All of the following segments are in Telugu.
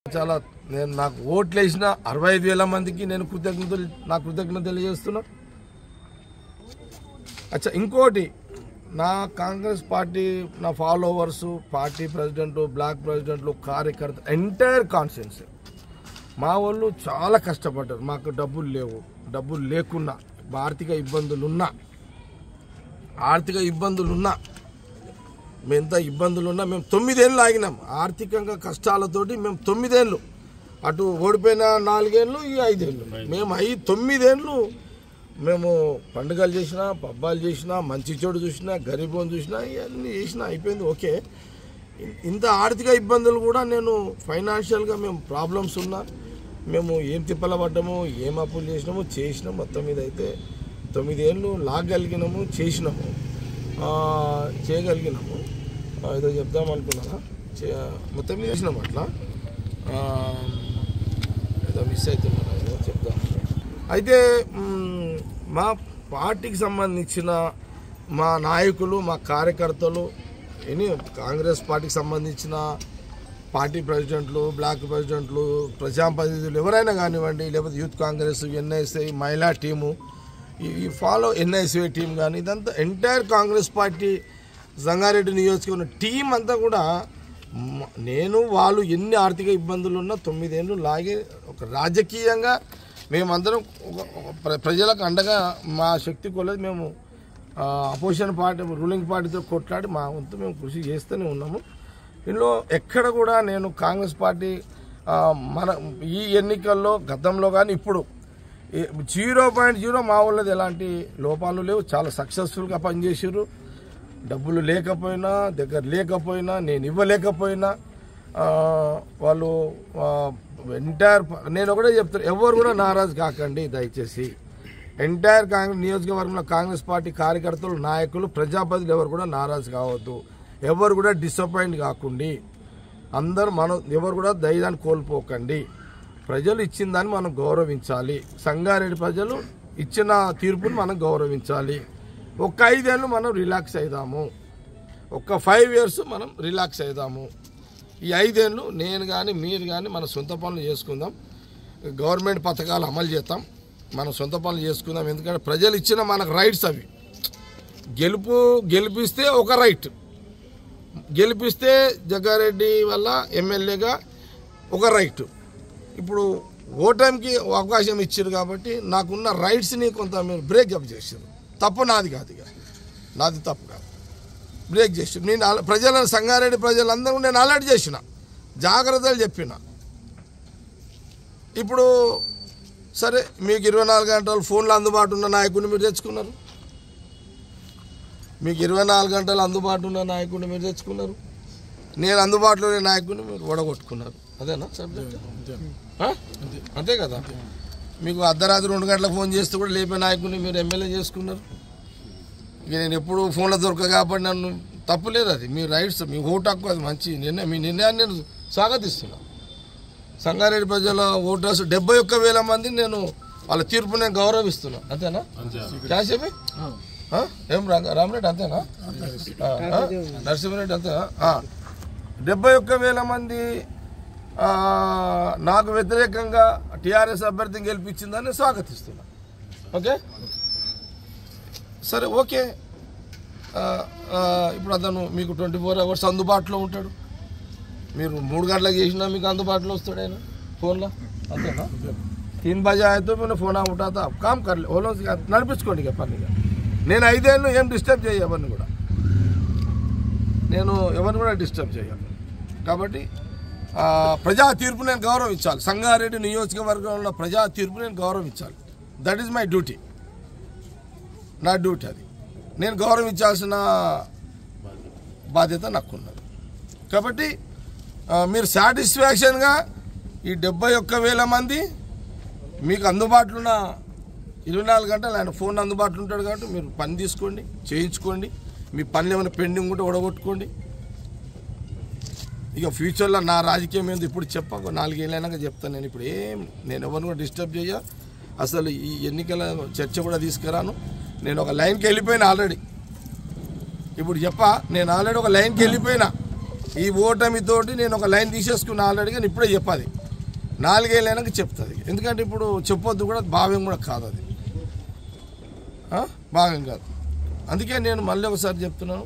చాలా నేను నాకు ఓట్లు వేసిన 65,000 మందికి నేను కృతజ్ఞతలు తెలియజేస్తున్నా. అచ్చా, ఇంకోటి నా కాంగ్రెస్ పార్టీ నా ఫాలోవర్స్, పార్టీ ప్రెసిడెంట్, బ్లాక్ ప్రెసిడెంట్లు, కార్యకర్త, ఎంటైర్ కాన్స్టిట్యున్సీ మా వాళ్ళు చాలా కష్టపడ్డారు. మాకు డబ్బులు లేవు, డబ్బులు లేకున్నా, ఆర్థిక ఇబ్బందులున్నా మేము ఎంత ఇబ్బందులున్నా మేము 9 ఏళ్ళు ఆగినాం. ఆర్థికంగా కష్టాలతోటి మేము 9 ఏళ్ళు, అటు ఓడిపోయిన 4 ఏళ్ళు, ఈ 5 ఏళ్ళు, మేము 9 ఏళ్ళు మేము పండుగలు చేసినా, పబ్బాలు చేసినా, మంచి చెడు చూసినా, గరీబోని చూసినా, ఇవన్నీ చేసినా అయిపోయింది. ఓకే, ఇంత ఆర్థిక ఇబ్బందులు కూడా నేను ఫైనాన్షియల్గా మేము ప్రాబ్లమ్స్ ఉన్నా, మేము ఏం తిప్పల పడ్డాము, ఏం అప్పులు చేసినాము, మొత్తం మీద అయితే 9 ఏళ్ళు లాగలిగినాము, చేయగలిగినాము. ఏదో చెప్దామనుకున్నాను, మొత్తం మీద చేసినాము. అట్లా ఏదో మిస్ అవుతున్నా, ఏదో చెప్దాము. అయితే మా పార్టీకి సంబంధించిన మా నాయకులు, మా కార్యకర్తలు, కాంగ్రెస్ పార్టీకి సంబంధించిన పార్టీ ప్రెసిడెంట్లు, బ్లాక్ ప్రెసిడెంట్లు, ప్రజాప్రతినిధులు ఎవరైనా కానివ్వండి, లేకపోతే యూత్ కాంగ్రెస్, ఎన్ఐసిఐ మహిళా టీము, ఈ ఫాలో ఎన్ఐసిఐ టీం కానీ, ఇదంతా ఎంటైర్ కాంగ్రెస్ పార్టీ సంగారెడ్డి నియోజకవర్గం టీం అంతా కూడా వాళ్ళు ఎన్ని ఆర్థిక ఇబ్బందులు ఉన్నా 9 ఏళ్ళు లాగే ఒక రాజకీయంగా మేమందరం ప్రజలకు అండగా మా శక్తి కొలది మేము అపోజిషన్ పార్టీ, రూలింగ్ పార్టీతో కొట్లాడి మా వంతు మేము కృషి చేస్తూనే ఉన్నాము. ఇందులో ఎక్కడ కూడా నేను కాంగ్రెస్ పార్టీ ఈ ఎన్నికల్లో గతంలో కానీ ఇప్పుడు 0.0 మా వాళ్ళది ఎలాంటి లోపాలు లేవు. చాలా సక్సెస్ఫుల్గా పనిచేసారు. డబ్బులు లేకపోయినా, దగ్గర లేకపోయినా, నేను ఇవ్వలేకపోయినా వాళ్ళు ఎంటైర్, నేను ఒకటే చెప్తాను, ఎవరు కూడా నారాజు కాకండి దయచేసి. ఎంటైర్ కాంగ్రెస్ నియోజకవర్గంలో కాంగ్రెస్ పార్టీ కార్యకర్తలు, నాయకులు, ప్రజాప్రతినిధులు ఎవరు కూడా నారాజు కావద్దు, ఎవరు కూడా డిసప్పాయింట్ కాకండి. అందరూ ఎవరు కూడా ధైర్యాన్ని కోల్పోకండి. ప్రజలు ఇచ్చిన దాన్ని మనం గౌరవించాలి. సంగారెడ్డి ప్రజలు ఇచ్చిన తీర్పును మనం గౌరవించాలి. ఒక 5 ఏళ్ళు మనం రిలాక్స్ అవుదాము, ఒక 5 years మనం రిలాక్స్ అవుదాము. ఈ 5 ఏళ్ళు నేను కానీ మీరు కానీ మన సొంత పనులు చేసుకుందాం, గవర్నమెంట్ పథకాలు అమలు చేద్దాం, మనం సొంత పనులు చేసుకుందాం. ఎందుకంటే ప్రజలు ఇచ్చిన మనకు రైట్స్ అవి. గెలిపిస్తే ఒక రైట్, గెలిపిస్తే జగ్గారెడ్డి వల్ల ఎమ్మెల్యేగా ఒక రైట్. ఇప్పుడు ఓటమికి అవకాశం ఇచ్చారు కాబట్టి నాకున్న రైట్స్ని కొంత మీరు బ్రేక్అప్ చేశారు. తప్పు నాది కాదు, నాది తప్పు కాదు, బ్రేక్ చేసి నేను ప్రజలను, సంగారెడ్డి ప్రజలందరూ నేను అలర్ట్ చేసిన, జాగ్రత్తలు చెప్పిన. ఇప్పుడు సరే, మీకు 24 గంటలు ఫోన్లో అందుబాటు ఉన్న నాయకుడిని మీరు తెచ్చుకున్నారు, మీకు 24 గంటలు అందుబాటు ఉన్న నాయకుడిని మీరు తెచ్చుకున్నారు, నేను అందుబాటులో లేని నాయకుడిని మీరు ఓడగొట్టుకున్నారు. అదేనా సబ్జెక్ట్? అంతే కదా. మీకు అర్ధరాత్రి 2 గంటలకు ఫోన్ చేస్తే కూడా లేపే నాయకుడిని మీరు ఎమ్మెల్యే చేసుకున్నారు. ఇక నేను ఎప్పుడు ఫోన్లో దొరక కాబట్టి నన్ను తప్పులేదు, అది మీ రైట్స్, మీ ఓటు హక్కు, అది మంచి నిర్ణయం. మీ నిర్ణయాన్ని నేను స్వాగతిస్తున్నా. సంగారెడ్డి ప్రజల ఓటర్స్ 71,000 మంది, నేను వాళ్ళ తీర్పు నేను గౌరవిస్తున్నా. అంతేనా? క్యాషేపి ఏం రామరెడ్డి అంతేనా? నరసింహారెడ్డి అంతేనా? 71,000 మంది నాకు వ్యతిరేకంగా టీఆర్ఎస్ అభ్యర్థిని గెలిపించిందని స్వాగతిస్తున్నా. ఓకే, సరే, ఓకే. ఇప్పుడు అతను మీకు 24 hours అందుబాటులో ఉంటాడు. మీరు 3 గంటలకు చేసినా మీకు అందుబాటులో వస్తాడు ఆయన ఫోన్లో. అంతేనా? 3 బజే అయితే నేను ఫోన్ ఉంటా కామ్ కర్లే ఓలో నడిపించుకోండి. ఇక పని నేను 5 ఏళ్ళు ఏం డిస్టర్బ్ చేయ, ఎవరిని కూడా నేను ఎవరిని కూడా డిస్టర్బ్ చేయాలి. కాబట్టి ప్రజా తీర్పు నేను గౌరవించాలి. సంగారెడ్డి నియోజకవర్గంలో ప్రజా తీర్పు నేను గౌరవించాలి. దట్ ఈజ్ మై డ్యూటీ, నా డ్యూటీ అది. నేను గౌరవించాల్సిన బాధ్యత నాకున్నది. కాబట్టి మీరు సాటిస్ఫాక్షన్గా ఈ 71,000 మంది మీకు అందుబాటులో ఉన్న 24 గంటలు ఆయన ఫోన్ అందుబాటులో ఉంటాడు కాబట్టి మీరు పని తీసుకోండి, చేయించుకోండి. మీ పనులు ఏమైనా పెండింగ్ ఉంటే ఓడగొట్టుకోండి. ఇక ఫ్యూచర్లో నా రాజకీయం ఏంది ఇప్పుడు చెప్పక 4 ఏళ్ళైనాక చెప్తాను. నేను ఎవరిని కూడా డిస్టర్బ్ చేయ, అసలు ఈ ఎన్నికల చర్చ కూడా తీసుకురాను. నేను ఒక లైన్కి వెళ్ళిపోయినా ఆల్రెడీ. ఇప్పుడు నేను ఆల్రెడీ ఒక లైన్కి వెళ్ళిపోయినా. ఈ ఓటమితోటి నేను ఒక లైన్ తీసేసుకున్న ఆల్రెడీ, కానీ ఇప్పుడే చెప్పాలి 4 ఏళ్ళైనాక చెప్తుంది. ఎందుకంటే ఇప్పుడు చెప్పొద్దు కూడా భావ్యం కూడా కాదు, అది భావ్యం కాదు. అందుకే నేను మళ్ళీ ఒకసారి చెప్తున్నాను,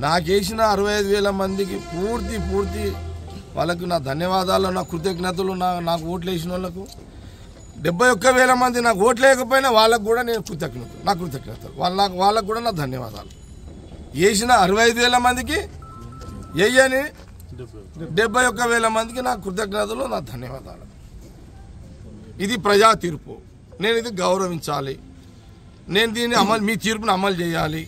నాకేసిన 65,000 మందికి పూర్తి వాళ్ళకు నా ధన్యవాదాలు, నా కృతజ్ఞతలు. నాకు ఓట్లు వేసిన వాళ్ళకు 71,000 మంది నాకు ఓట్లు లేకపోయినా వాళ్ళకు కూడా నేను కృతజ్ఞతలు. వాళ్ళకు కూడా నా ధన్యవాదాలు. వేసిన 65,000 మందికి వేయని 71,000 మందికి నా కృతజ్ఞతలు, నా ధన్యవాదాలు. ఇది ప్రజా తీర్పు. నేను ఇది గౌరవించాలి. నేను దీన్ని మీ తీర్పును అమలు చేయాలి.